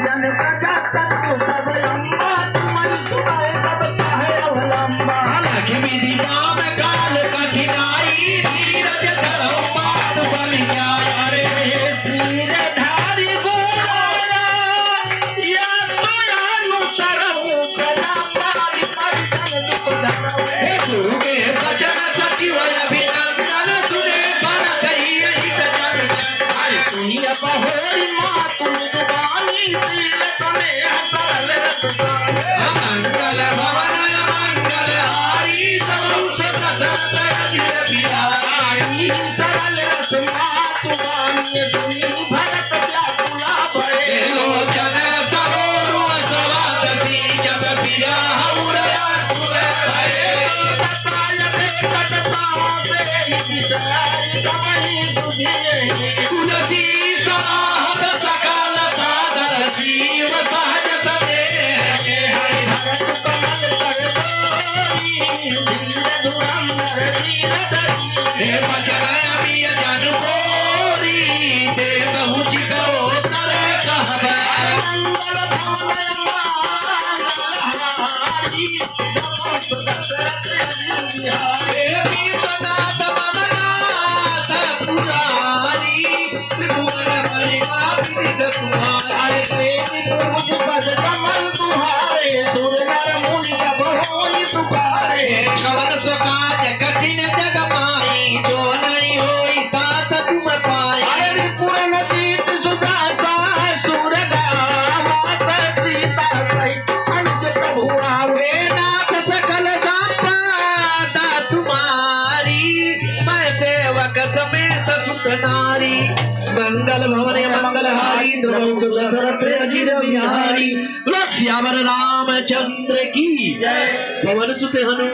जन प्रजा शत्रु सब लंबा तुमन सुनाए सब चाहे अवलंबा लक्ष्मी दीवान काल कठिनाई धीरज धरो मात बल जाय अरे सिर धारी गोरा या मायानु सरहु कला पारी परिसन दुख धरवे गुरु के वचन सचिव अभिनंदन सुने बन गई हित जन सुनिय बहोरी मातु दुबानी सील तमे सरल रसदाने मंगल भवन मंगल हारी समूह सदत अजिर बिहारी सरल रस मातु बानी सुनी भरत व्याकुला भये लोचन सरोरु सवादसी जब बिरह उरया कुल भये सताय भेकट पावे विचार कमहि बुझिए तुलसी समाहत सकल सादर जीव सहज सदे हरि भरत कमल कर सोई धीर धुरंधर वीर धरी हे वचन अभिय जन कोरी ते बहु चितो करे कहबे मंगल भवन हारी समस्त दशरथ बिहारी देवी सनात ममनाथ पुरारी त्रिभुवन महिमा विविध तुम्हारे मुझ पद कमल तुम्हारे सुर नर मुनि सब होई पुकारे कवन सुकाज कठिन जग माई जो नहीं होई तात तुम पाए अरे पूर्ण जीत सुदासा सुर गावा सीता सहित अंज प्रभु आवे नाथ सकल संपदा तुम्हारी मैं सेवक समेत सुत नारी मंगल भवन मंगल हारी ध्रुव सुत सरत अजिर बिहारी श्यावर रामचंद्र की जय पवन सुत हनु